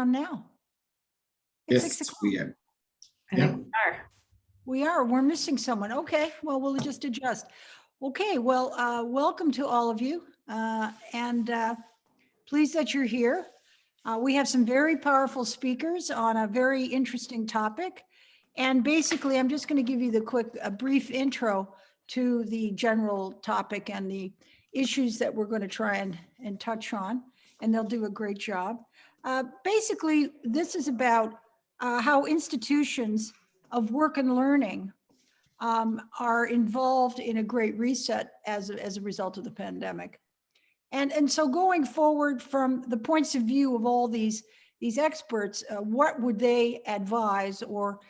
on now? It's Yes, 6 o'clock. we are. I Yeah. think we are. We are. We're missing someone. Okay, well, we'll just adjust. Okay, well, welcome to all of you. And pleased that you're here. We have some very powerful speakers on a very interesting topic. And basically, I'm just going to give you a brief intro to the general topic and the issues that we're going to try and touch on, and they'll do a great job. Basically, this is about how institutions of work and learning are involved in a great reset as a result of the pandemic. And so going forward from the points of view of all these experts, what would they advise or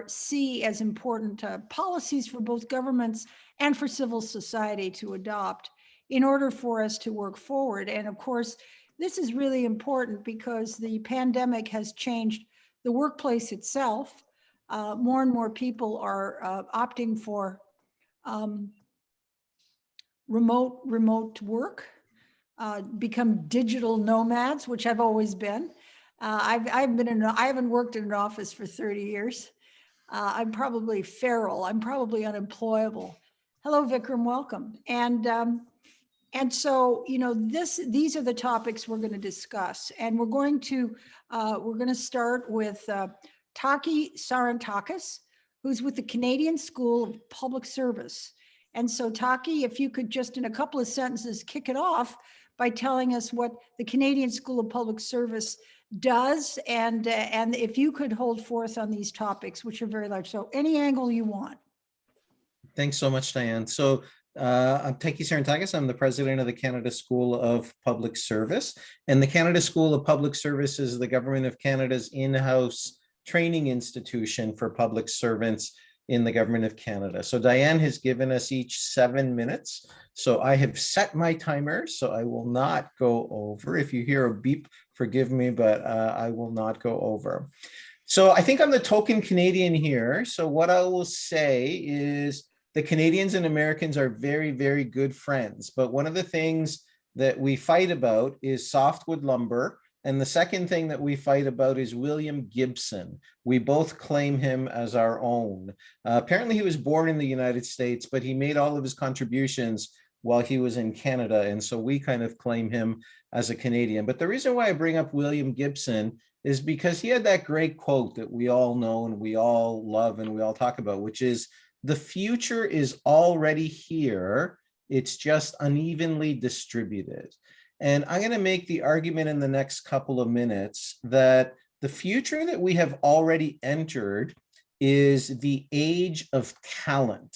see as important policies for both governments and for civil society to adopt in order for us to work forward? And of course, this is really important because the pandemic has changed the workplace itself. More and more people are opting for remote work. Become digital nomads, which I've always been. I haven't worked in an office for 30 years. I'm probably feral. I'm probably unemployable. Hello, Vikram, welcome. And so, these are the topics we're going to discuss. And we're going to start with Taki Sarantakis, who's with the Canadian School of Public Service. And so, Taki, if you could just in a couple of sentences kick it off by telling us what the Canadian School of Public Service does, and if you could hold forth on these topics, which are very large. So any angle you want. Thanks so much, Diane. So I'm Taki Sarantakis. I'm the president of the Canada School of Public Service. And the Canada School of Public Service is the Government of Canada's in-house training institution for public servants in the Government of Canada. So Diane has given us each 7 minutes. So I have set my timer, so I will not go over. If you hear a beep, forgive me, but I will not go over. So I think I'm the token Canadian here. So what I will say is the Canadians and Americans are very, very good friends. But one of the things that we fight about is softwood lumber. And the second thing that we fight about is William Gibson. We both claim him as our own. Apparently he was born in the United States, but he made all of his contributions while he was in Canada. And so we kind of claim him as a Canadian. But the reason why I bring up William Gibson is because he had that great quote that we all know and we all love and we all talk about, which is, "The future is already here. It's just unevenly distributed." And I'm going to make the argument in the next couple of minutes that the future that we have already entered is the age of talent.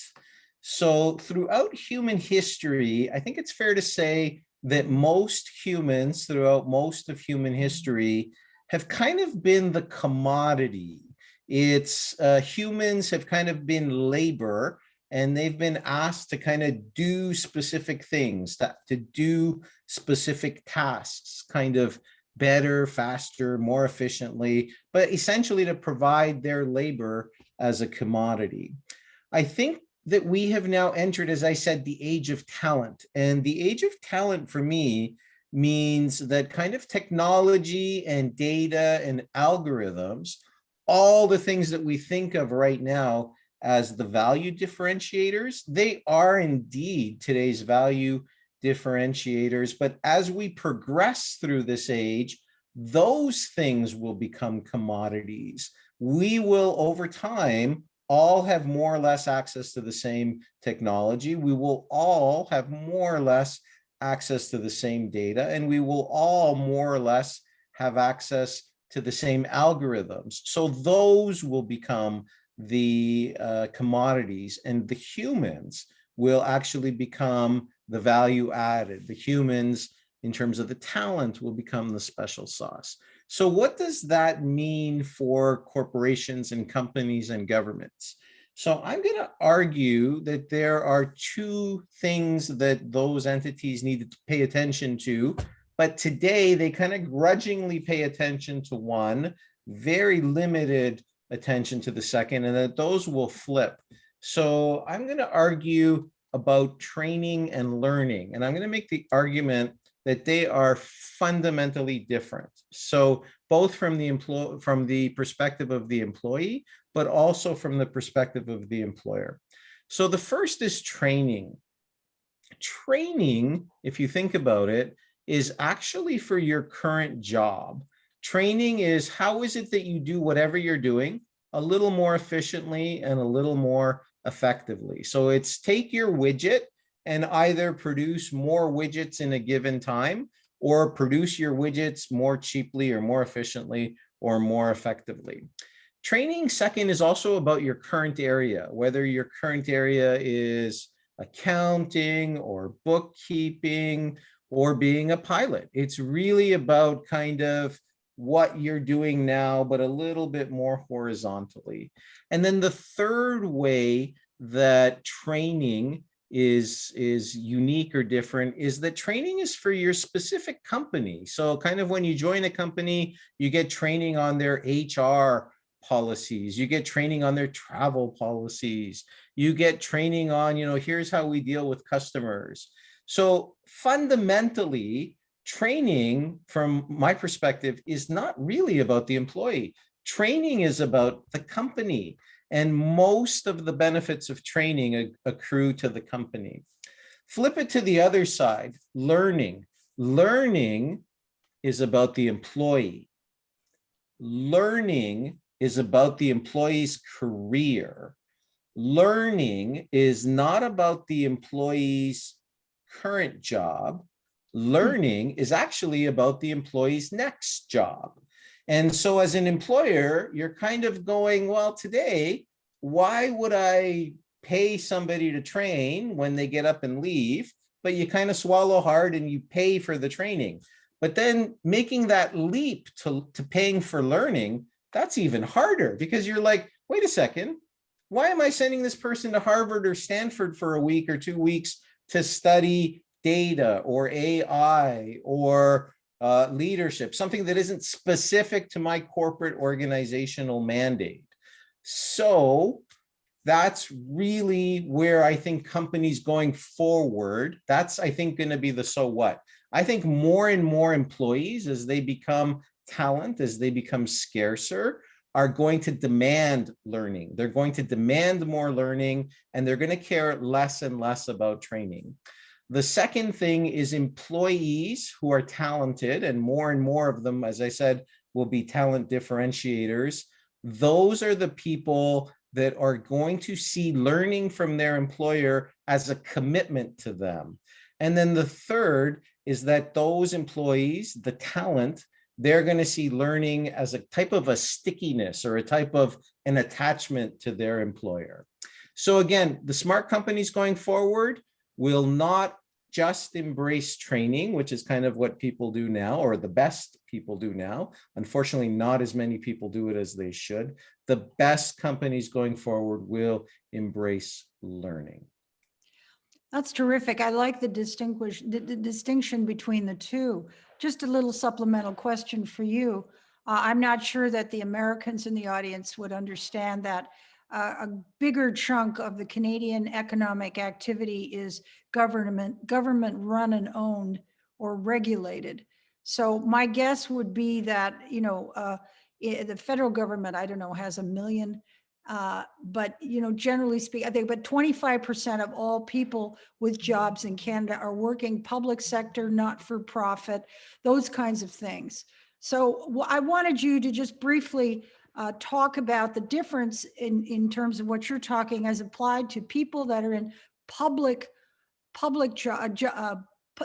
So throughout human history, I think it's fair to say that most humans throughout most of human history have kind of been the commodity. It's humans have kind of been labor, and they've been asked to kind of do specific things, to do specific tasks, kind of better, faster, more efficiently, but essentially to provide their labor as a commodity. I think that we have now entered, as I said, the age of talent. And the age of talent for me means that kind of technology and data and algorithms, all the things that we think of right now as the value differentiators, they are indeed today's value differentiators. But as we progress through this age, those things will become commodities. We will, over time, all have more or less access to the same technology. We will all have more or less access to the same data, and we will all more or less have access to the same algorithms. So those will become the commodities, and the humans will actually become the value added. The humans, in terms of the talent, will become the special sauce. So what does that mean for corporations and companies and governments? So I'm going to argue that there are two things that those entities need to pay attention to, but today they kind of grudgingly pay attention to one, very limited attention to the second, and that those will flip. So I'm going to argue about training and learning, and I'm going to make the argument that they are fundamentally different. So both from the perspective of the employee, but also from the perspective of the employer. So the first is training. Training, if you think about it, is actually for your current job. Training is how is it that you do whatever you're doing a little more efficiently and a little more effectively. So it's take your widget and either produce more widgets in a given time or produce your widgets more cheaply or more efficiently or more effectively. Training, second, is also about your current area, whether your current area is accounting or bookkeeping or being a pilot. It's really about kind of what you're doing now, but a little bit more horizontally. And then the third way that training is unique or different is that training is for your specific company. So kind of when you join a company, you get training on their HR policies, you get training on their travel policies, you get training on, here's how we deal with customers. So fundamentally, training, from my perspective, is not really about the employee. Training is about the company, and most of the benefits of training accrue to the company. Flip it to the other side, learning. Learning is about the employee. Learning is about the employee's career. Learning is not about the employee's current job. Learning is actually about the employee's next job. And so as an employer, you're kind of going, well, today, why would I pay somebody to train when they get up and leave? But you kind of swallow hard and you pay for the training. But then making that leap to paying for learning, that's even harder, because you're like, wait a second, why am I sending this person to Harvard or Stanford for a week or 2 weeks to study data or AI or leadership, something that isn't specific to my corporate organizational mandate? So that's really where I think companies going forward, that's, I think, going to be the so what. I think more and more employees, as they become talent, as they become scarcer, are going to demand learning. They're going to demand more learning, and they're going to care less and less about training. The second thing is employees who are talented, and more of them, as I said, will be talent differentiators. Those are the people that are going to see learning from their employer as a commitment to them. And then the third is that those employees, the talent, they're going to see learning as a type of a stickiness or a type of an attachment to their employer. So again, the smart companies going forward will not just embrace training, which is kind of what people do now, or the best people do now. Unfortunately, not as many people do it as they should. The best companies going forward will embrace learning. That's terrific. I like the distinction between the two. Just a little supplemental question for you. I'm not sure that the Americans in the audience would understand that a bigger chunk of the Canadian economic activity is government run and owned or regulated. So my guess would be that, the federal government, I don't know, has 1 million, but, generally speaking, I think, but 25% of all people with jobs in Canada are working public sector, not for profit, those kinds of things. So I wanted you to just briefly talk about the difference in terms of what you're talking as applied to people that are in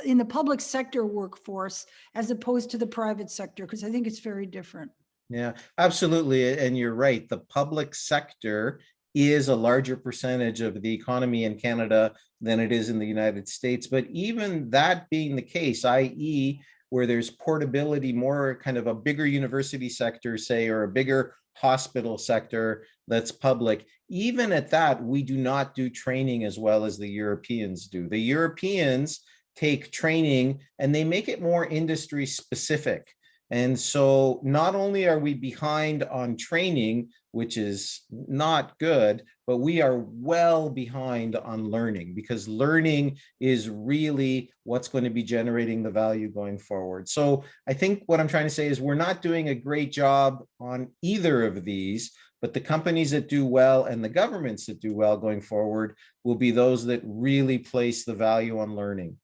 in the public sector workforce as opposed to the private sector, because I think it's very different. Yeah, absolutely. And you're right. The public sector is a larger percentage of the economy in Canada than it is in the United States. But even that being the case, i.e., where there's portability, more kind of a bigger university sector, say, or a bigger hospital sector that's public, even at that, we do not do training as well as the Europeans do. The Europeans take training and they make it more industry specific. And so not only are we behind on training, which is not good, but we are well behind on learning, because learning is really what's going to be generating the value going forward. So I think what I'm trying to say is we're not doing a great job on either of these, but the companies that do well and the governments that do well going forward will be those that really place the value on learning.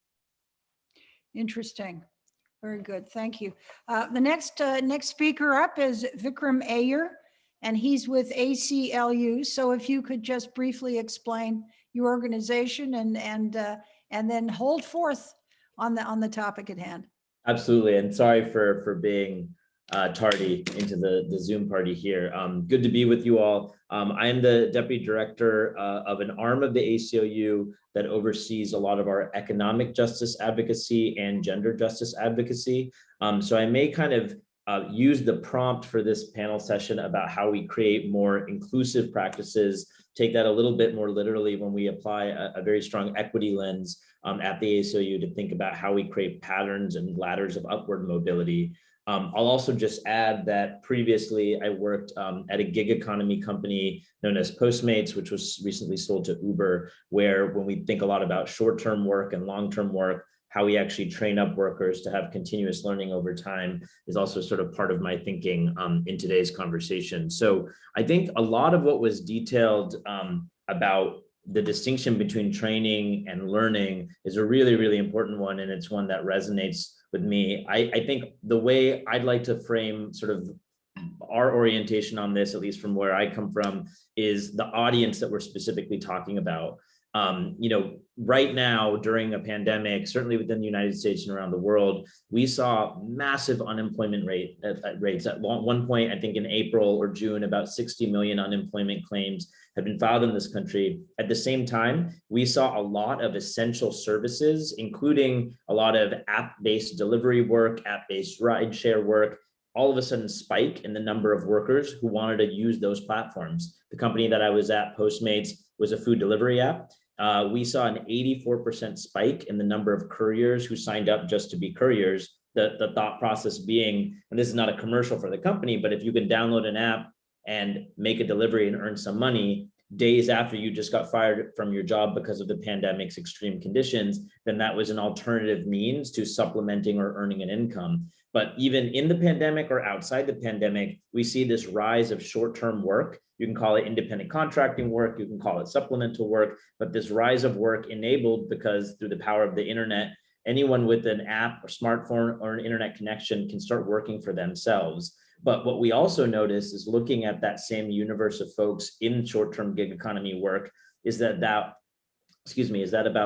Interesting. Very good. Thank you. The next speaker up is Vikrum Aiyer, and he's with ACLU. So if you could just briefly explain your organization and then hold forth on the topic at hand. Absolutely, and sorry for being tardy into the Zoom party here. Good to be with you all. I am the Deputy Director of an arm of the ACLU that oversees a lot of our economic justice advocacy and gender justice advocacy. So I may kind of use the prompt for this panel session about how we create more inclusive practices, take that a little bit more literally when we apply a very strong equity lens at the ACLU to think about how we create patterns and ladders of upward mobility. I'll also just add that previously I worked at a gig economy company known as Postmates, which was recently sold to Uber, where when we think a lot about short-term work and long-term work, how we actually train up workers to have continuous learning over time is also sort of part of my thinking in today's conversation. So I think a lot of what was detailed about the distinction between training and learning is a really, really important one. And it's one that resonates with me. I think the way I'd like to frame sort of our orientation on this, at least from where I come from, is the audience that we're specifically talking about. Right now during a pandemic, certainly within the United States and around the world, we saw massive unemployment rates. At one point, I think in April or June, about 60 million unemployment claims had been filed in this country. At the same time, we saw a lot of essential services, including a lot of app-based delivery work, app-based rideshare work, all of a sudden spike in the number of workers who wanted to use those platforms. The company that I was at, Postmates, was a food delivery app. We saw an 84% spike in the number of couriers who signed up just to be couriers. The thought process being, and this is not a commercial for the company, but if you can download an app and make a delivery and earn some money days after you just got fired from your job because of the pandemic's extreme conditions, then that was an alternative means to supplementing or earning an income. But even in the pandemic or outside the pandemic, we see this rise of short-term work. You can call it independent contracting work, you can call it supplemental work, but this rise of work enabled because through the power of the internet, anyone with an app or smartphone or an internet connection can start working for themselves. But what we also notice is looking at that same universe of folks in short-term gig economy work is that about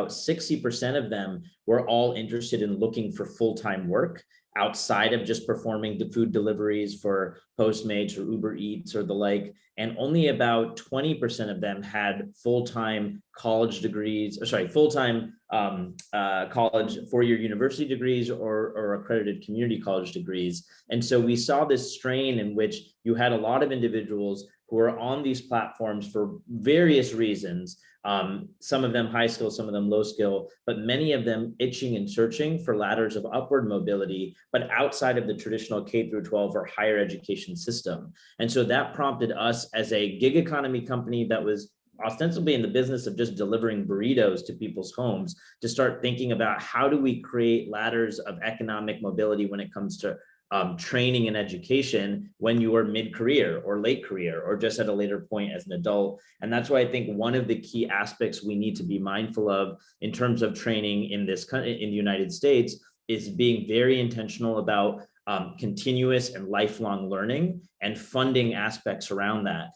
60% of them were all interested in looking for full-time work outside of just performing the food deliveries for Postmates or Uber Eats or the like. And only about 20% of them had full-time college degrees, full-time college four-year university degrees or accredited community college degrees. And so we saw this strain in which you had a lot of individuals who are on these platforms for various reasons, some of them high skill, some of them low skill, but many of them itching and searching for ladders of upward mobility, but outside of the traditional K through 12 or higher education system. And so that prompted us as a gig economy company that was ostensibly in the business of just delivering burritos to people's homes to start thinking about how do we create ladders of economic mobility when it comes to training and education when you are mid-career or late career or just at a later point as an adult. And that's why I think one of the key aspects we need to be mindful of in terms of training in the United States is being very intentional about continuous and lifelong learning and funding aspects around that.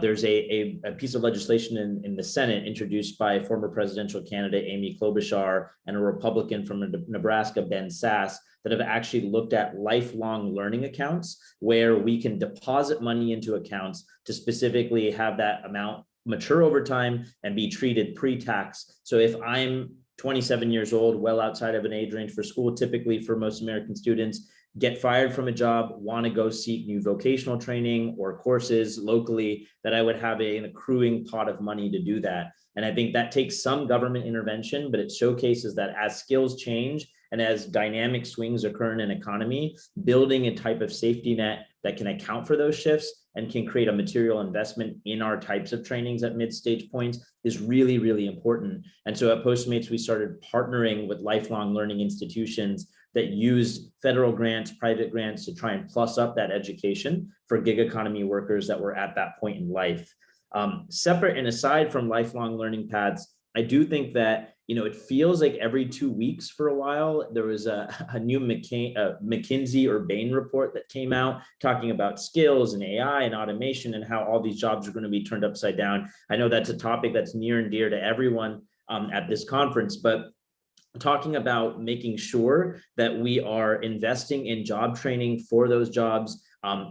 There's a piece of legislation in the Senate introduced by former presidential candidate Amy Klobuchar and a Republican from Nebraska, Ben Sass, that have actually looked at lifelong learning accounts where we can deposit money into accounts to specifically have that amount mature over time and be treated pre-tax. So if I'm 27 years old, well outside of an age range for school, typically for most American students, get fired from a job, want to go seek new vocational training or courses locally, that I would have an accruing pot of money to do that. And I think that takes some government intervention, but it showcases that as skills change And as dynamic swings occur in an economy, building a type of safety net that can account for those shifts and can create a material investment in our types of trainings at mid-stage points is really, really important. And so at Postmates, we started partnering with lifelong learning institutions that used federal grants, private grants to try and plus up that education for gig economy workers that were at that point in life. Separate and aside from lifelong learning paths, I do think that, it feels like every 2 weeks for a while, there was a new McKinsey or Bain report that came out talking about skills and AI and automation and how all these jobs are going to be turned upside down. I know that's a topic that's near and dear to everyone at this conference, but talking about making sure that we are investing in job training for those jobs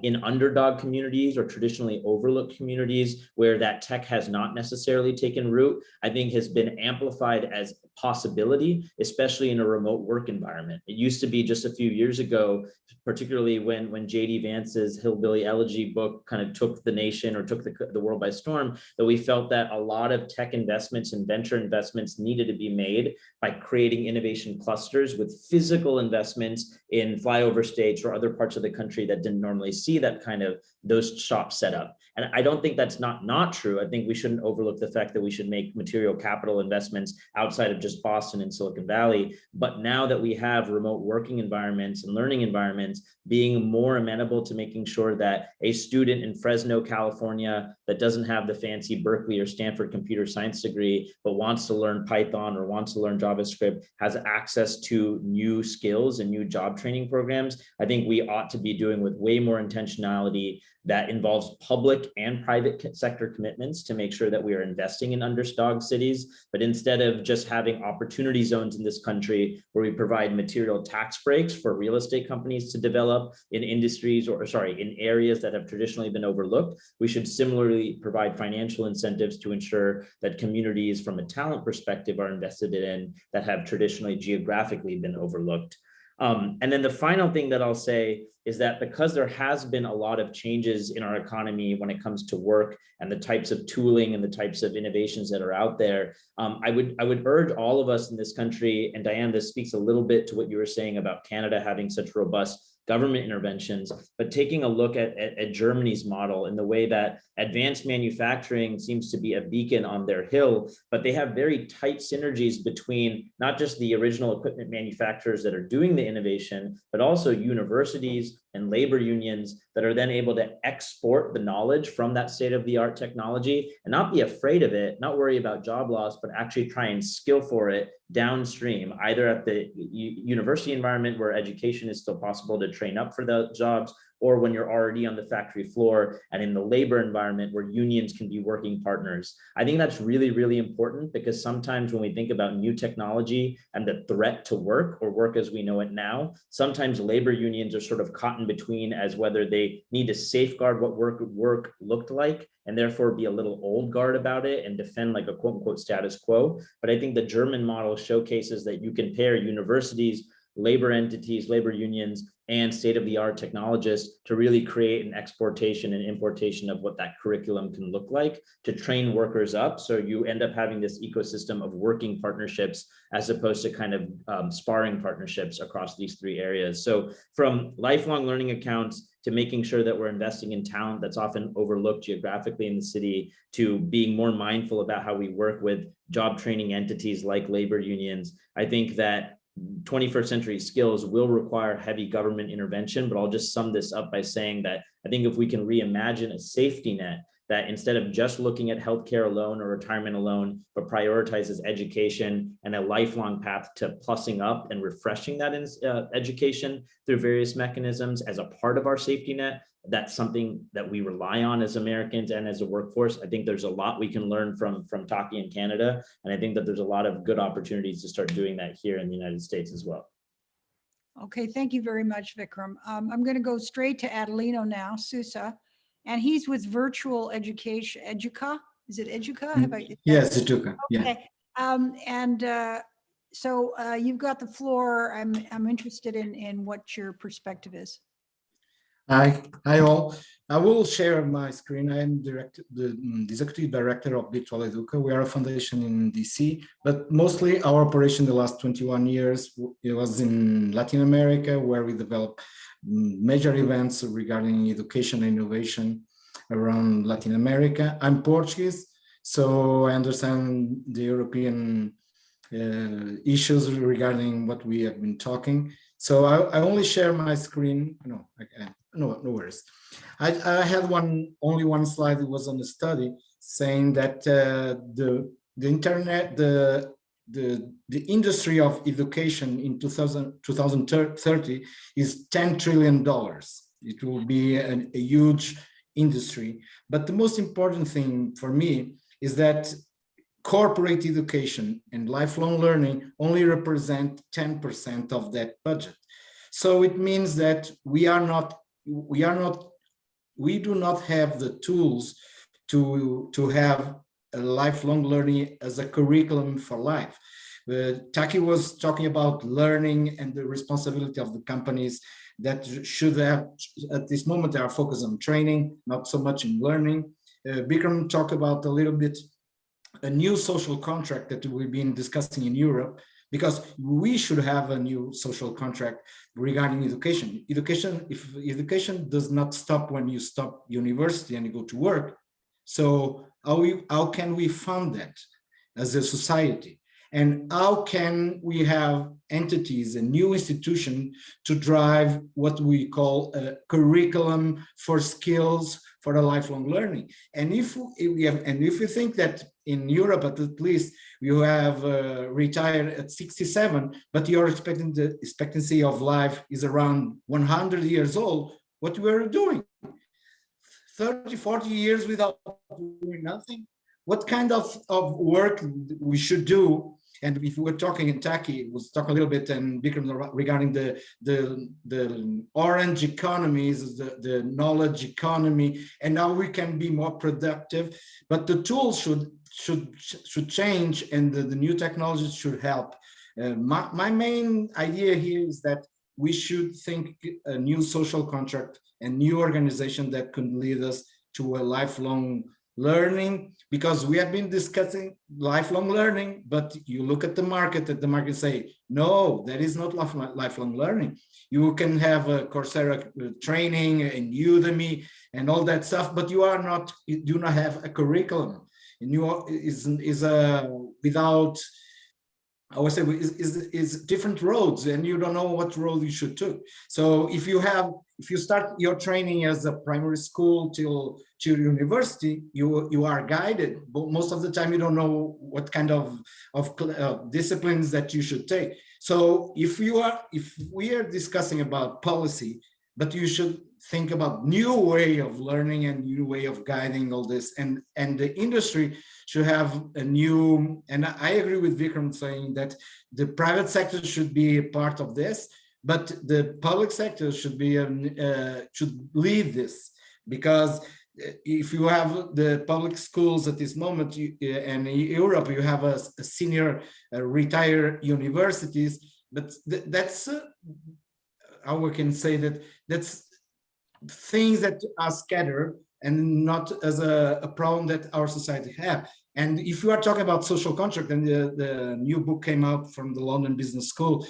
in underdog communities or traditionally overlooked communities where that tech has not necessarily taken root, I think has been amplified as a possibility, especially in a remote work environment. It used to be just a few years ago, particularly when JD Vance's Hillbilly Elegy book kind of took the nation or took the world by storm, that we felt that a lot of tech investments and venture investments needed to be made by creating innovation clusters with physical investments in flyover states or other parts of the country that didn't normally see that kind of those shops set up. And I don't think that's not true. I think we shouldn't overlook the fact that we should make material capital investments outside of just Boston and Silicon Valley. But now that we have remote working environments and learning environments, being more amenable to making sure that a student in Fresno, California, that doesn't have the fancy Berkeley or Stanford computer science degree, but wants to learn Python or wants to learn JavaScript, has access to new skills and new job training programs, I think we ought to be doing with way more intentionality that involves public and private sector commitments to make sure that we are investing in underdog cities. But instead of just having opportunity zones in this country where we provide material tax breaks for real estate companies to develop in industries in areas that have traditionally been overlooked, we should similarly provide financial incentives to ensure that communities from a talent perspective are invested in that have traditionally geographically been overlooked. And then the final thing that I'll say is that because there has been a lot of changes in our economy when it comes to work and the types of tooling and the types of innovations that are out there, I would urge all of us in this country, and Diane, this speaks a little bit to what you were saying about Canada having such robust government interventions, but taking a look at Germany's model in the way that advanced manufacturing seems to be a beacon on their hill, but they have very tight synergies between not just the original equipment manufacturers that are doing the innovation, but also universities and labor unions that are then able to export the knowledge from that state-of-the-art technology and not be afraid of it, not worry about job loss, but actually try and skill for it downstream, either at the university environment where education is still possible to train up for the jobs, or when you're already on the factory floor and in the labor environment where unions can be working partners. I think that's really, really important because sometimes when we think about new technology and the threat to work or work as we know it now, sometimes labor unions are sort of caught in between as whether they need to safeguard what work looked like and therefore be a little old guard about it and defend like a quote unquote status quo. But I think the German model showcases that you can pair universities, labor entities, labor unions, and state-of-the-art technologists to really create an exportation and importation of what that curriculum can look like to train workers up. So you end up having this ecosystem of working partnerships as opposed to kind of sparring partnerships across these three areas. So from lifelong learning accounts to making sure that we're investing in talent that's often overlooked geographically in the city, to being more mindful about how we work with job training entities like labor unions, I think that 21st century skills will require heavy government intervention, but I'll just sum this up by saying that I think if we can reimagine a safety net that instead of just looking at healthcare alone or retirement alone, but prioritizes education and a lifelong path to plussing up and refreshing that education through various mechanisms as a part of our safety net, that's something that we rely on as Americans and as a workforce. I think there's a lot we can learn from Taki in Canada. And I think that there's a lot of good opportunities to start doing that here in the United States as well. Okay, thank you very much, Vikram. I'm going to go straight to Adelino now, Sousa, and he's with Virtual Education, Educa. Is it Educa? Yes, Educa. Okay. Yeah. So you've got the floor. I'm interested in what your perspective is. Hi all. I will share my screen. I am the executive director of Virtual Educa. We are a foundation in DC, but mostly our operation the last 21 years, it was in Latin America, where we developed major events regarding education and innovation around Latin America. I'm Portuguese, so I understand the European issues regarding what we have been talking. So I only share my screen. No worries. I had only one slide. It was on the study saying that the internet, the industry of education in 2030 is $10 trillion. It will be a huge industry. But the most important thing for me is that corporate education and lifelong learning only represent 10% of that budget. So it means that we do not have the tools to have a lifelong learning as a curriculum for life. Taki was talking about learning and the responsibility of the companies that should have, at this moment, they are focused on training, not so much in learning. Vikram talked about a little bit a new social contract that we've been discussing in Europe, because we should have a new social contract regarding education. If education does not stop when you stop university and you go to work, so how can we fund that as a society? And how can we have entities and new institutions to drive what we call a curriculum for skills for a lifelong learning? And if you think that in Europe, at least, you have retired at 67, but your expectancy of life is around 100 years old, what we're doing? 30, 40 years without doing nothing? What kind of work we should do? And if we were talking in Taki, we'll talk a little bit, and Vikram, regarding the orange economies, the knowledge economy, and how we can be more productive. But the tools should change, and the new technologies should help. My main idea here is that we should think a new social contract, a new organization that could lead us to a lifelong learning, because we have been discussing lifelong learning, but you look at the market say, no, that is not lifelong learning. You can have a Coursera training and Udemy and all that stuff, but you do not have a curriculum. And you is without, I would say, is different roads, and you don't know what road you should take. So if you start your training as a primary school till university, you are guided, but most of the time you don't know what kind of disciplines that you should take. So if we are discussing about policy, but you should think about new way of learning and new way of guiding all this, and the industry should have a new, and I agree with Vikram saying that the private sector should be a part of this, but the public sector should lead this, because if you have the public schools at this moment, and in Europe, you have a senior retired universities, but that's how we can say that's things that are scattered and not as a problem that our society have. And if you are talking about social contract, and the new book came out from the London Business School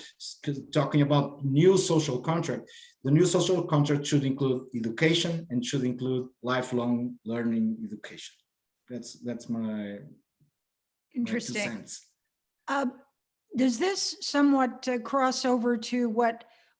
talking about new social contract, the new social contract should include education and should include lifelong learning education. That's my Interesting. 2 cents. Does this somewhat cross over to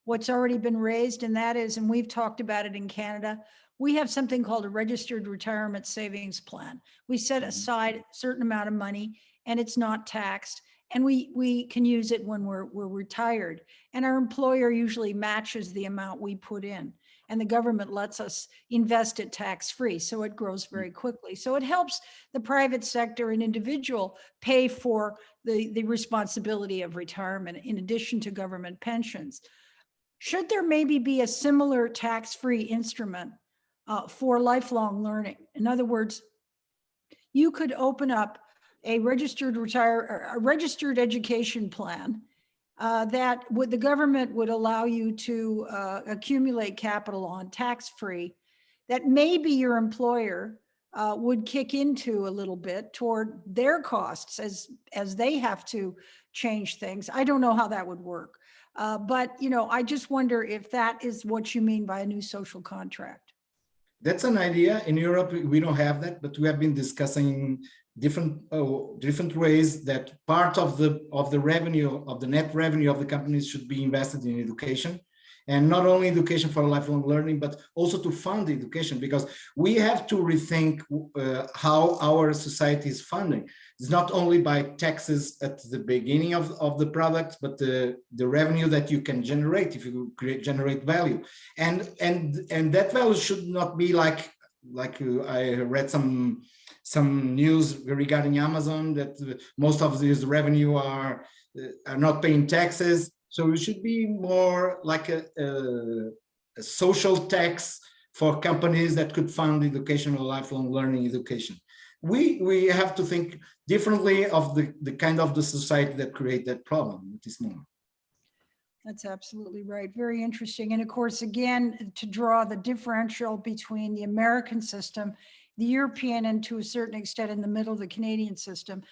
what's already been raised, and that is, and we've talked about it in Canada, we have something called a registered retirement savings plan. We set aside a certain amount of money, and it's not taxed, and we can use it when we're retired. And our employer usually matches the amount we put in, and the government lets us invest it tax-free, so it grows very quickly. So it helps the private sector and individual pay for the responsibility of retirement in addition to government pensions. Should there maybe be a similar tax-free instrument for lifelong learning? In other words, you could open up a registered education plan that the government would allow you to accumulate capital on tax-free that maybe your employer would kick into a little bit toward their costs as they have to change things. I don't know how that would work. But, I just wonder if that is what you mean by a new social contract. That's an idea. In Europe, we don't have that, but we have been discussing different ways that part of the revenue, of the net revenue of the companies should be invested in education. And not only education for lifelong learning, but also to fund education, because we have to rethink how our society is funding. It's not only by taxes at the beginning of the product, but the revenue that you can generate if you generate value. And that value should not be like I read some news regarding Amazon that most of this revenue are not paying taxes. So it should be more like a social tax for companies that could fund educational lifelong learning education. We have to think differently of the kind of the society that create that problem at this moment. That's absolutely right. Very interesting. And of course, again, to draw the differential between the American system, the European, and to a certain extent in the middle, the Canadian system,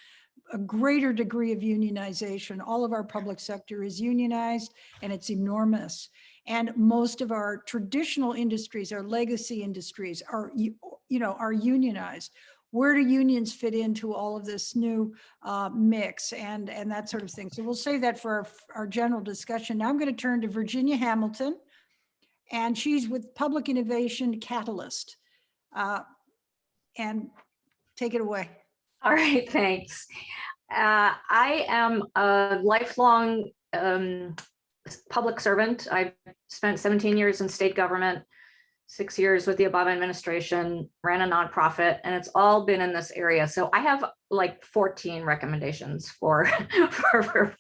a greater degree of unionization. All of our public sector is unionized, and it's enormous. And most of our traditional industries, our legacy industries, are unionized. Where do unions fit into all of this new mix and that sort of thing? So we'll save that for our general discussion. Now I'm going to turn to Virginia Hamilton, and she's with Public Innovation Catalyst. And take it away. All right, thanks. I am a lifelong public servant. I spent 17 years in state government, 6 years with the Obama administration, ran a nonprofit, and it's all been in this area. So I have like 14 recommendations for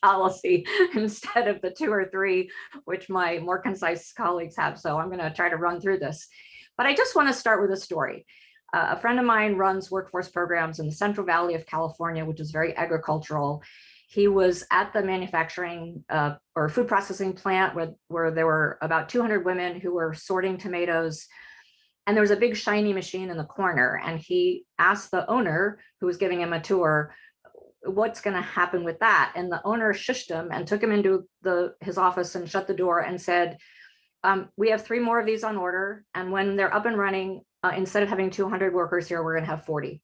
policy instead of the 2 or 3, which my more concise colleagues have. So I'm going to try to run through this. But I just want to start with a story. A friend of mine runs workforce programs in the Central Valley of California, which is very agricultural. He was at the manufacturing or food processing plant where there were about 200 women who were sorting tomatoes. And there was a big shiny machine in the corner. And he asked the owner, who was giving him a tour, what's going to happen with that? And the owner shushed him and took him into his office and shut the door and said, we have 3 more of these on order. And when they're up and running, instead of having 200 workers here, we're going to have 40.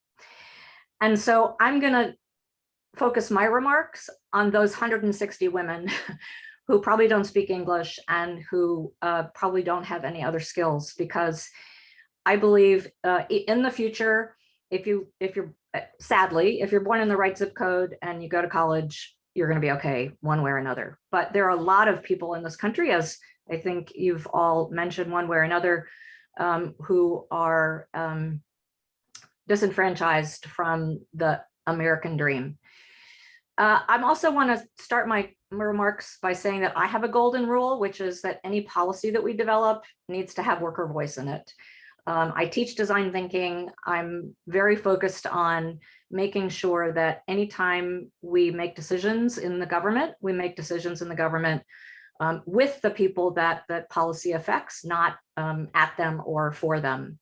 And so I'm going to focus my remarks on those 160 women who probably don't speak English and who probably don't have any other skills, because I believe in the future, if you're sadly, if you're born in the right zip code and you go to college, you're going to be okay one way or another. But there are a lot of people in this country, as I think you've all mentioned one way or another, who are disenfranchised from the American dream. I also want to start my remarks by saying that I have a golden rule, which is that any policy that we develop needs to have worker voice in it. I teach design thinking. I'm very focused on making sure that anytime we make decisions in the government, we make decisions in the government with the people that policy affects, not at them or for them.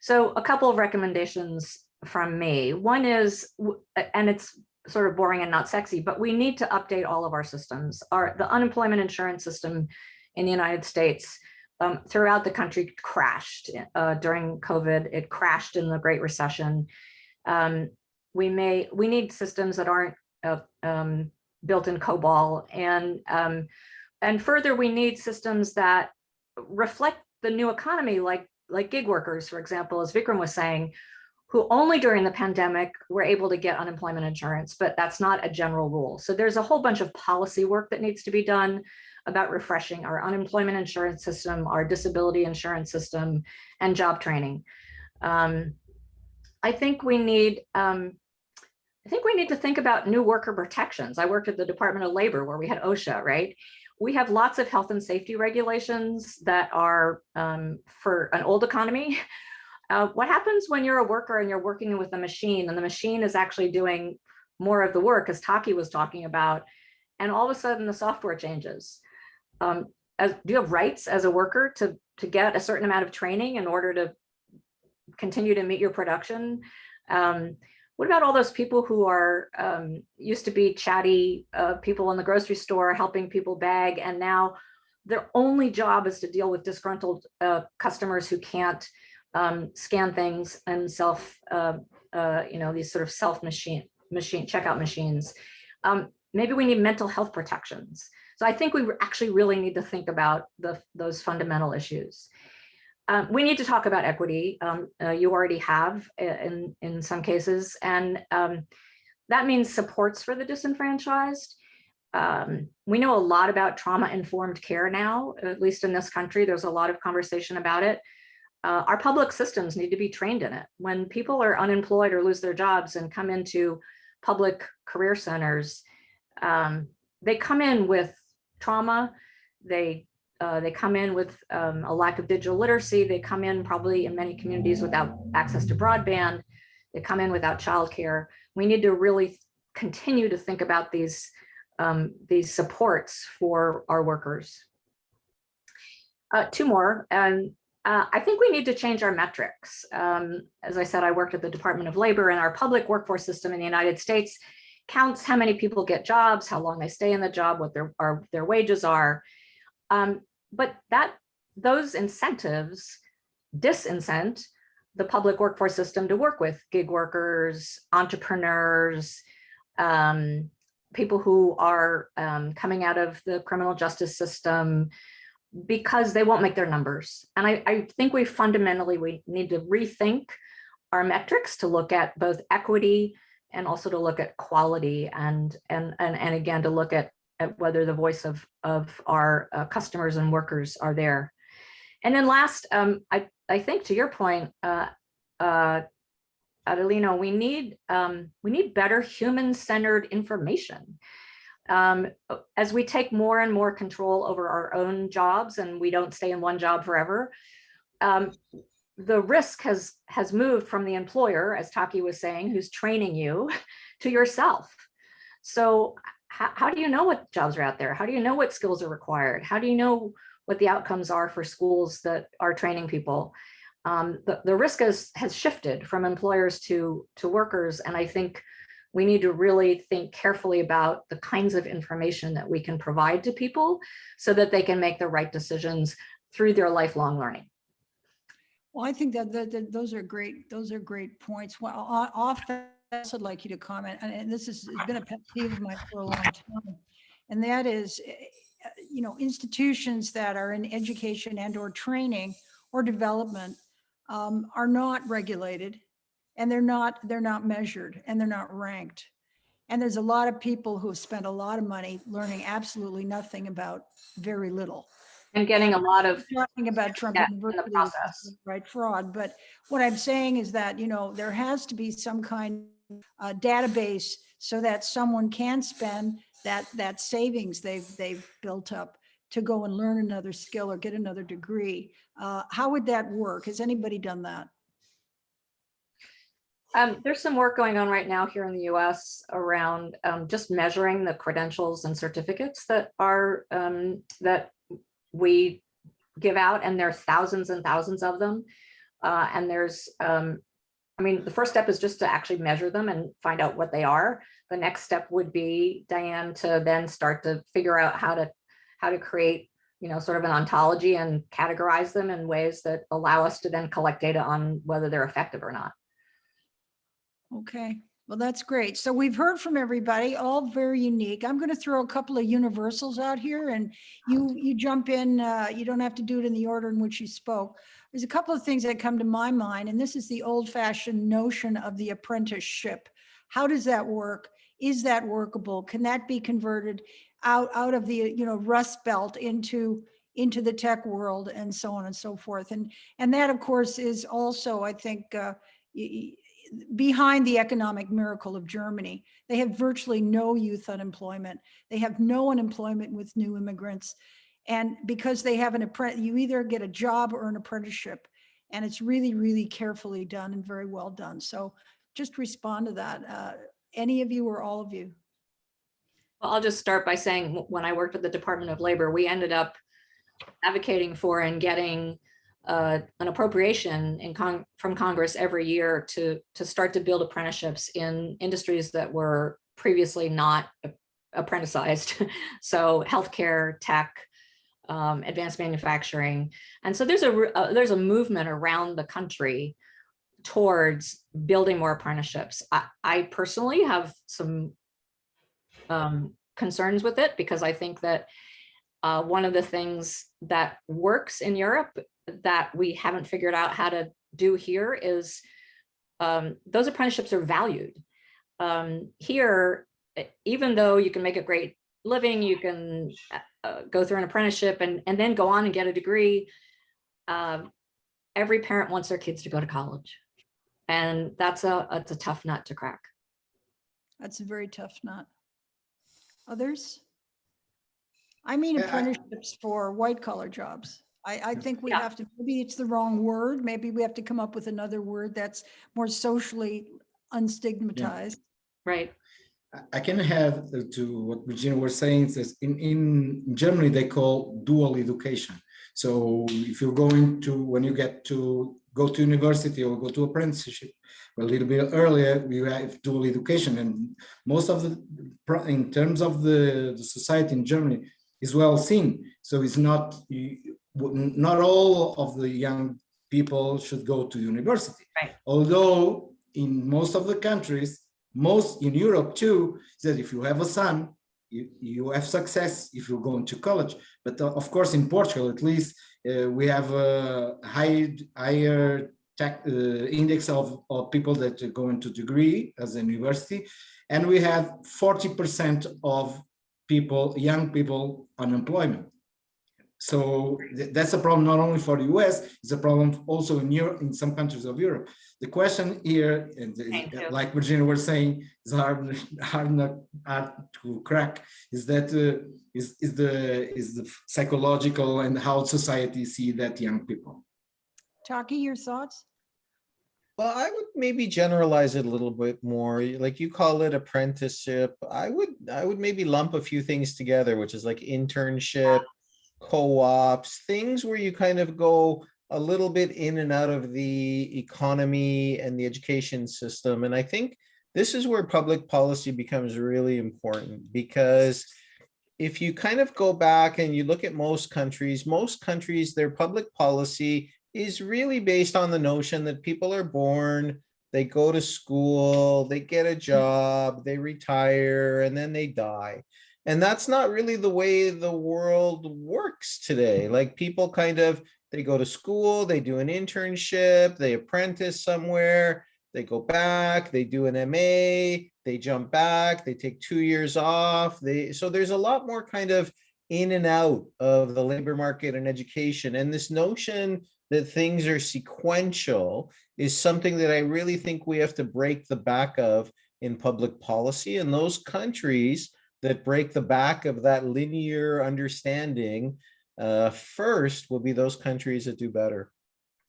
So a couple of recommendations from me. One is, and it's sort of boring and not sexy, but we need to update all of our systems. The unemployment insurance system in the United States throughout the country crashed during COVID. It crashed in the Great Recession. We need systems that aren't built in COBOL, and further, we need systems that reflect the new economy, like gig workers, for example, as Vikrum was saying, who only during the pandemic were able to get unemployment insurance, but that's not a general rule. So there's a whole bunch of policy work that needs to be done about refreshing our unemployment insurance system, our disability insurance system, and job training. I think we need to think about new worker protections. I worked at the Department of Labor where we had OSHA, right? We have lots of health and safety regulations that are for an old economy. What happens when you're a worker and you're working with a machine and the machine is actually doing more of the work, as Taki was talking about, and all of a sudden the software changes? Do you have rights as a worker to get a certain amount of training in order continue to meet your production? What about all those people who are used to be chatty people in the grocery store helping people bag, and now their only job is to deal with disgruntled customers who can't scan things and these sort of machine checkout machines. Maybe we need mental health protections. So I think we actually really need to think about those fundamental issues. We need to talk about equity. You already have in some cases, and that means supports for the disenfranchised. We know a lot about trauma-informed care now, at least in this country. There's a lot of conversation about it. Our public systems need to be trained in it. When people are unemployed or lose their jobs and come into public career centers, they come in with trauma. They come in with a lack of digital literacy. They come in probably in many communities without access to broadband. They come in without childcare. We need to really continue to think about these supports for our workers. Two more, and I think we need to change our metrics. As I said, I worked at the Department of Labor, and our public workforce system in the United States counts how many people get jobs, how long they stay in the job, what their wages are. But those incentives disincent the public workforce system to work with gig workers, entrepreneurs, people who are coming out of the criminal justice system, because they won't make their numbers. And I think we need to rethink our metrics to look at both equity and also to look at quality, and again, to look at whether the voice of our customers and workers are there. And then last, I think to your point, Adelino, we need better human-centered information. As we take more and more control over our own jobs and we don't stay in one job forever, the risk has moved from the employer, as Taki was saying, who's training you, to yourself. So how do you know what jobs are out there? How do you know what skills are required? How do you know what the outcomes are for schools that are training people? The risk has shifted from employers to workers, and I think we need to really think carefully about the kinds of information that we can provide to people so that they can make the right decisions through their lifelong learning. Well, I think that those are great. Those are great points. Well, often I'd like you to comment, and this has been a pet peeve of mine for a long time, and that is, institutions that are in education and or training or development are not regulated, and they're not measured, and they're not ranked. And there's a lot of people who have spent a lot of money learning absolutely nothing about very little. And getting a lot of talking about Trump University, right, fraud. But what I'm saying is that, there has to be some kind of database so that someone can spend that savings they've built up to go and learn another skill or get another degree. How would that work? Has anybody done that? There's some work going on right now here in the US around just measuring the credentials and certificates that we give out, and there's thousands and thousands of them. And there's, the first step is just to actually measure them and find out what they are. The next step would be, Diane, to then start to figure out how to create, sort of an ontology and categorize them in ways that allow us to then collect data on whether they're effective or not. Okay. Well, that's great. So we've heard from everybody, all very unique. I'm going to throw a couple of universals out here, and you jump in. You don't have to do it in the order in which you spoke. There's a couple of things that come to my mind, and this is the old-fashioned notion of the apprenticeship. How does that work? Is that workable? Can that be converted out of the Rust Belt into the tech world, and so on and so forth? And that, of course, is also, I think, behind the economic miracle of Germany. They have virtually no youth unemployment. They have no unemployment with new immigrants. And because they have you either get a job or an apprenticeship. And it's really, really carefully done and very well done. So just respond to that. Any of you or all of you? Well, I'll just start by saying, when I worked at the Department of Labor, we ended up advocating for and getting an appropriation from Congress every year to start to build apprenticeships in industries that were previously not apprenticized. So healthcare, tech, advanced manufacturing. And so there's a movement around the country towards building more apprenticeships. I personally have some concerns with it, because I think that one of the things that works in Europe that we haven't figured out how to do here is those apprenticeships are valued. Here, even though you can make a great living, you can go through an apprenticeship and then go on and get a degree. Every parent wants their kids to go to college. And that's a tough nut to crack. That's a very tough nut. Others? I mean, Yeah, apprenticeships for white collar jobs. I think we Yeah. have to, maybe it's the wrong word. Maybe we have to come up with another word that's more socially unstigmatized. Right. I can add to what Virginia was saying. Says in Germany they call dual education. So if you're going to, when you get to go to university or go to apprenticeship, a little bit earlier, you have dual education, and most of the, in terms of the society in Germany, is well seen. So it's not all of the young people should go to university. Right. Although in most of the countries, most in Europe too, that if you have a son, you have success if you're going to college. But of course, in Portugal, at least, we have a higher index of people that are going to degree as a university, and we have 40% of people, young people, unemployment. So that's a problem not only for the US, it's a problem also in Europe, in some countries of Europe. The question here, and like Virginia was saying, is hard to crack, is that is the psychological and how society see that young people. Taki, your thoughts? Well, I would maybe generalize it a little bit more. Like you call it apprenticeship. I would maybe lump a few things together, which is like internship, co-ops, things where you kind of go a little bit in and out of the economy and the education system. And I think this is where public policy becomes really important, because if you kind of go back and you look at most countries, their public policy is really based on the notion that people are born, they go to school, they get a job, they retire, and then they die. And that's not really the way the world works today. Like people kind of, they go to school, they do an internship, they apprentice somewhere, they go back, they do an MA, they jump back, they take 2 years off. So there's a lot more kind of in and out of the labor market and education. And this notion that things are sequential is something that I really think we have to break the back of in public policy. And those countries that break the back of that linear understanding first will be those countries that do better.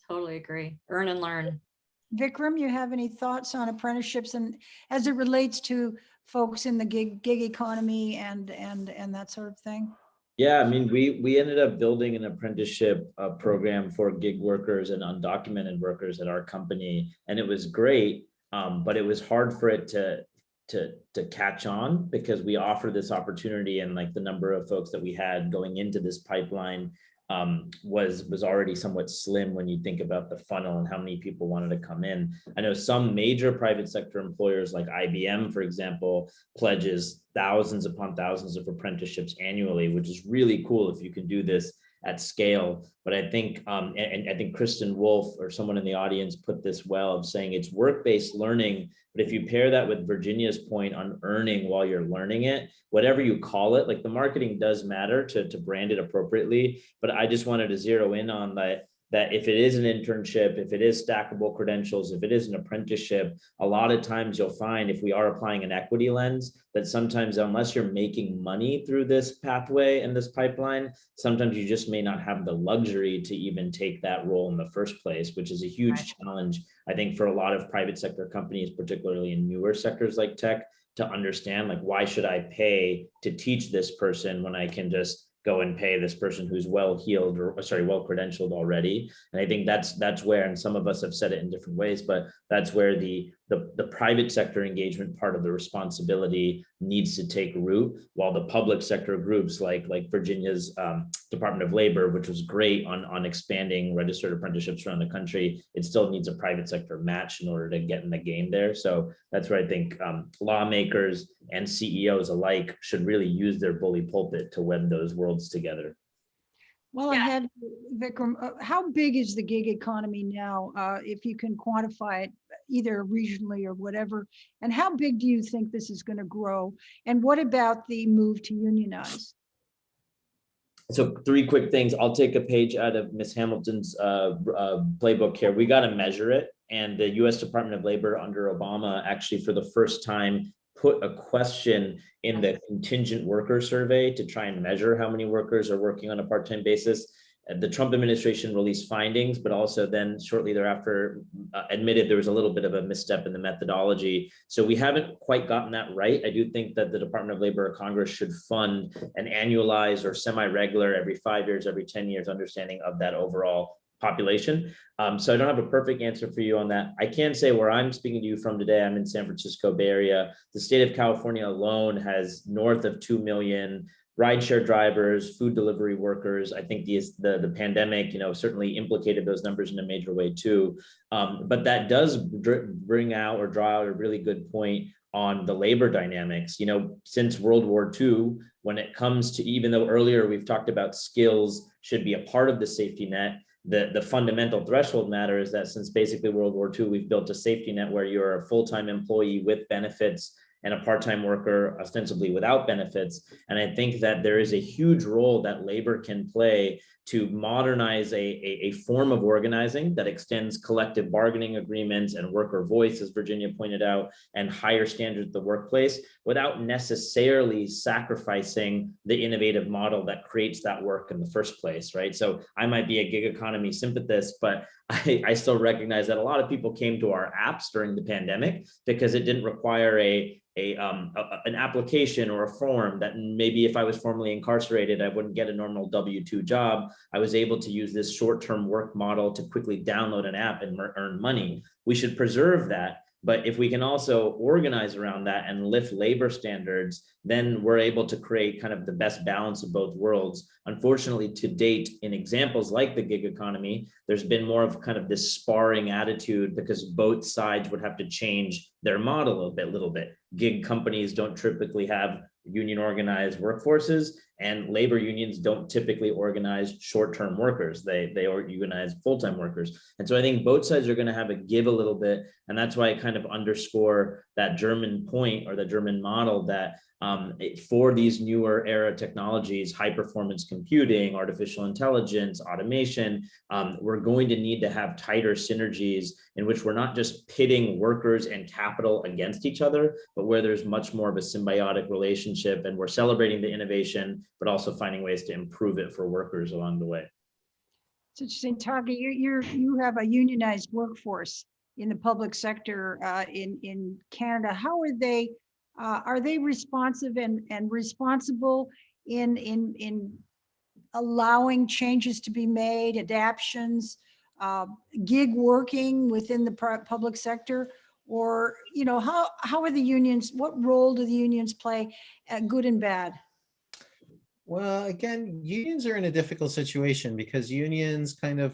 Totally agree. Earn and learn. Vikram, you have any thoughts on apprenticeships and as it relates to folks in the gig economy and that sort of thing? Yeah, I mean, we ended up building an apprenticeship program for gig workers and undocumented workers at our company, and it was great, but it was hard for it to catch on because we offer this opportunity, and like the number of folks that we had going into this pipeline was already somewhat slim when you think about the funnel and how many people wanted to come in. I know some major private sector employers like IBM, for example, pledges thousands upon thousands of apprenticeships annually, which is really cool if you can do this at scale. But I think, and I think Kristen Wolf or someone in the audience put this well of saying it's work-based learning. But if you pair that with Virginia's point on earning while you're learning it, whatever you call it, like the marketing does matter to brand it appropriately. But I just wanted to zero in on that if it is an internship, if it is stackable credentials, if it is an apprenticeship, a lot of times you'll find if we are applying an equity lens, that sometimes unless you're making money through this pathway and this pipeline, sometimes you just may not have the luxury to even take that role in the first place, which is a huge challenge, I think, for a lot of private sector companies, particularly in newer sectors like tech, to understand, like, why should I pay to teach this person when I can just go and pay this person who's well-heeled or sorry, well-credentialed already. And I think that's where, and some of us have said it in different ways, but that's where the private sector engagement part of the responsibility needs to take root, while the public sector groups like Virginia's Department of Labor, which was great on expanding registered apprenticeships around the country, it still needs a private sector match in order to get in the game there. So that's where I think lawmakers and CEOs alike should really use their bully pulpit to web those worlds together. Well, ahead, Vikram, how big is the gig economy now, if you can quantify it, either regionally or whatever? And how big do you think this is going to grow? And what about the move to unionize? So 3 quick things. I'll take a page out of Ms. Hamilton's playbook here. We got to measure it. And the US Department of Labor under Obama actually for the first time put a question in the contingent worker survey to try and measure how many workers are working on a part-time basis. The Trump administration released findings, but also then shortly thereafter admitted there was a little bit of a misstep in the methodology. So we haven't quite gotten that right. I do think that the Department of Labor or Congress should fund an annualized or semi-regular every 5 years, every 10 years understanding of that overall population. So I don't have a perfect answer for you on that. I can say where I'm speaking to you from today, I'm in San Francisco Bay Area. The state of California alone has north of 2 million rideshare drivers, food delivery workers. I think the pandemic, certainly implicated those numbers in a major way too. But that does bring out or draw out a really good point on the labor dynamics. Since World War II, when it comes to, even though earlier we've talked about skills should be a part of the safety net, the fundamental threshold matter is that since basically World War II, we've built a safety net where you're a full-time employee with benefits and a part-time worker ostensibly without benefits. And I think that there is a huge role that labor can play to modernize a form of organizing that extends collective bargaining agreements and worker voice, as Virginia pointed out, and higher standards of the workplace without necessarily sacrificing the innovative model that creates that work in the first place, right? So I might be a gig economy sympathist, but I still recognize that a lot of people came to our apps during the pandemic because it didn't require an application or a form that maybe if I was formerly incarcerated, I wouldn't get a normal W-2 job. I was able to use this short-term work model to quickly download an app and earn money. We should preserve that. But if we can also organize around that and lift labor standards, then we're able to create kind of the best balance of both worlds. Unfortunately, to date, in examples like the gig economy, there's been more of kind of this sparring attitude because both sides would have to change their model a little bit. Gig companies don't typically have union organized workforces, and labor unions don't typically organize short-term workers. They organize full-time workers. And so I think both sides are going to have a give a little bit. And that's why I kind of underscore that German point or the German model that for these newer era technologies, high performance computing, artificial intelligence, automation, we're going to need to have tighter synergies in which we're not just pitting workers and capital against each other, but where there's much more of a symbiotic relationship and we're celebrating the innovation, but also finding ways to improve it for workers along the way. It's interesting, Taki, you have a unionized workforce in the public sector in Canada. How are they responsive and responsible in allowing changes to be made, adaptions, gig working within the public sector? Or, how are the unions, what role do the unions play, good and bad? Well, again, unions are in a difficult situation because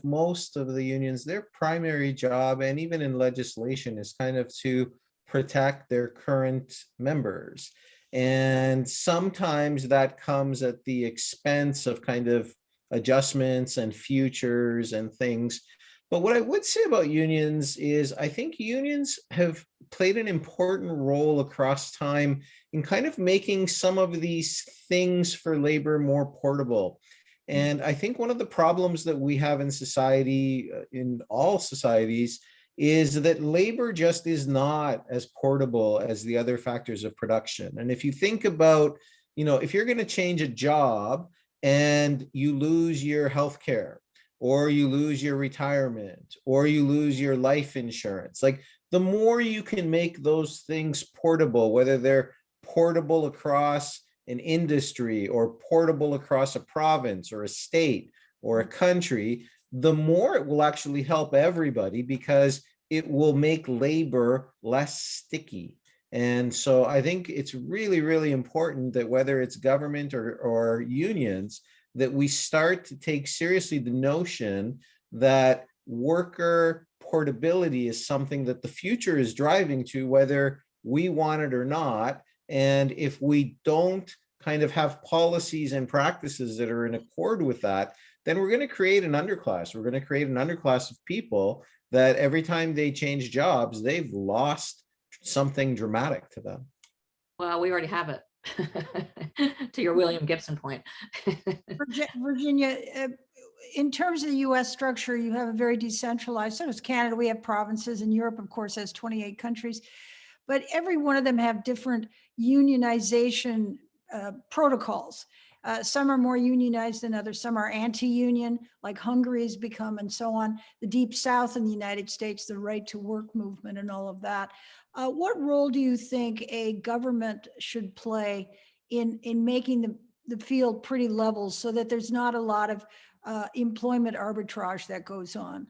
most of the unions, their primary job, and even in legislation, is kind of to protect their current members. And sometimes that comes at the expense of kind of adjustments and futures and things. But what I would say about unions is I think unions have played an important role across time in kind of making some of these things for labor more portable. And I think one of the problems that we have in society, in all societies, is that labor just is not as portable as the other factors of production. And if you think about, if you're going to change a job and you lose your healthcare, or you lose your retirement, or you lose your life insurance, like the more you can make those things portable, whether they're portable across an industry or portable across a province or a state or a country, the more it will actually help everybody because it will make labor less sticky. And so I think it's really, really important that whether it's government or unions, that we start to take seriously the notion that worker portability is something that the future is driving to, whether we want it or not. And if we don't kind of have policies and practices that are in accord with that, then we're going to create an underclass. We're going to create an underclass of people that every time they change jobs, they've lost something dramatic to them. Well, we already have it. To your William Gibson point. Virginia, in terms of the US structure, you have a very decentralized, so does Canada. We have provinces, and Europe, of course, has 28 countries, but every one of them have different unionization protocols. Some are more unionized than others. Some are anti-union, like Hungary has become, and so on. The Deep South in the United States, the right to work movement and all of that. What role do you think a government should play in making the field pretty level so that there's not a lot of employment arbitrage that goes on?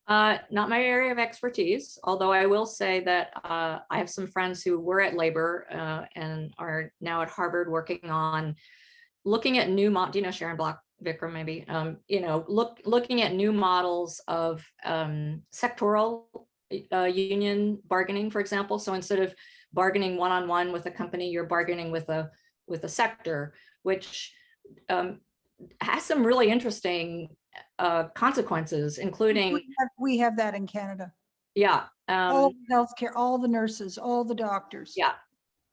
Not my area of expertise, although I will say that I have some friends who were at labor and are now at Harvard working on looking at new, do you know Sharon Block, Vikram, maybe, looking at new models of sectoral union bargaining, for example. So instead of bargaining one-on-one with a company, you're bargaining with a sector, which has some really interesting consequences, including we have that in Canada. Yeah. All the healthcare, all the nurses, all the doctors. Yeah.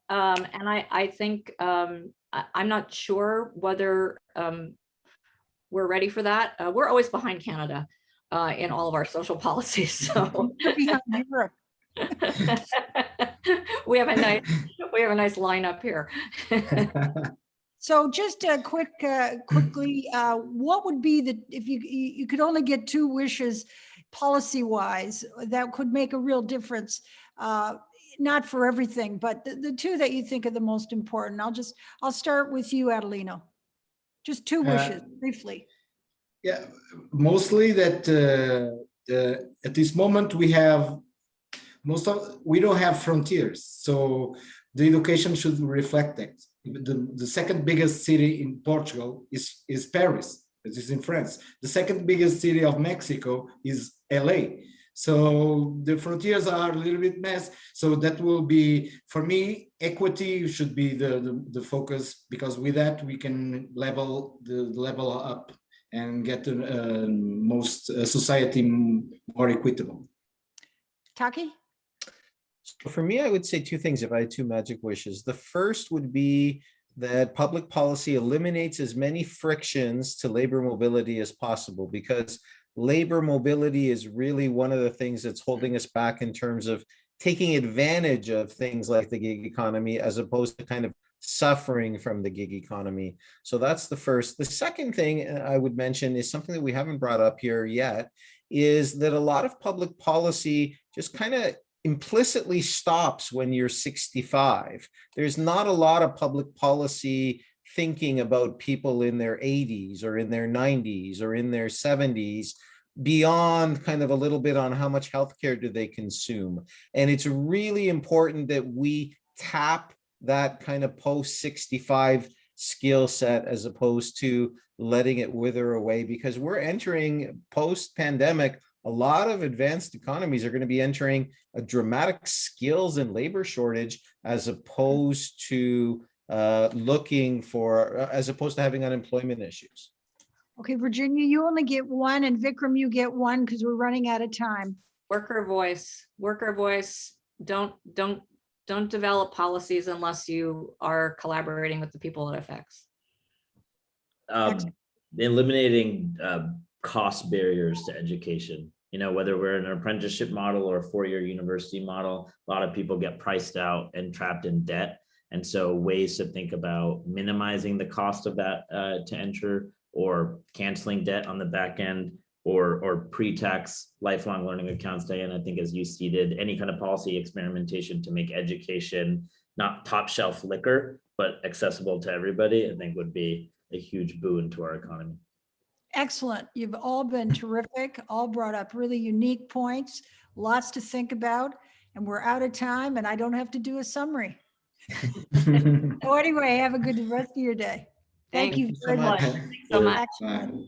And I think I'm not sure whether we're ready for that. We're always behind Canada in all of our social policies. So Behind Europe. we have a nice lineup here. So just quickly, what would be if you could only get 2 wishes policy-wise that could make a real difference, not for everything, but the 2 that you think are the most important? I'll start with you, Adelino. Just 2 wishes, briefly. Yeah, mostly that at this moment we don't have frontiers, so the education should reflect that. The second biggest city in Portugal is Paris, which is in France. The second biggest city of Mexico is LA. So the frontiers are a little bit mess. So that will be, for me, equity should be the focus, because with that we can level up and get most society more equitable. Taki? So for me, I would say 2 things if I had 2 magic wishes. The first would be that public policy eliminates as many frictions to labor mobility as possible, because labor mobility is really one of the things that's holding us back in terms of taking advantage of things like the gig economy, as opposed to kind of suffering from the gig economy. So that's the first. The second thing I would mention is something that we haven't brought up here yet, is that a lot of public policy just kind of implicitly stops when you're 65. There's not a lot of public policy thinking about people in their 80s or in their 90s or in their 70s, beyond kind of a little bit on how much healthcare do they consume. And it's really important that we tap that kind of post-65 skill set as opposed to letting it wither away, because we're entering post-pandemic. A lot of advanced economies are going to be entering a dramatic skills and labor shortage, as opposed to as opposed to having unemployment issues. Okay, Virginia, you only get 1, and Vikram, you get 1 because we're running out of time. Worker voice. Don't develop policies unless you are collaborating with the people it affects. Eliminating cost barriers to education. Whether we're in an apprenticeship model or a 4-year university model, a lot of people get priced out and trapped in debt. And so ways to think about minimizing the cost of that to enter, or canceling debt on the back end, or pre-tax lifelong learning accounts, Diane, I think, as you stated, any kind of policy experimentation to make education not top shelf liquor, but accessible to everybody, I think would be a huge boon to our economy. Excellent. You've all been terrific, all brought up really unique points, lots to think about, and we're out of time and I don't have to do a summary. So anyway, have a good rest of your day. Thank Thank you you so very much. much. so much. Excellent. Bye.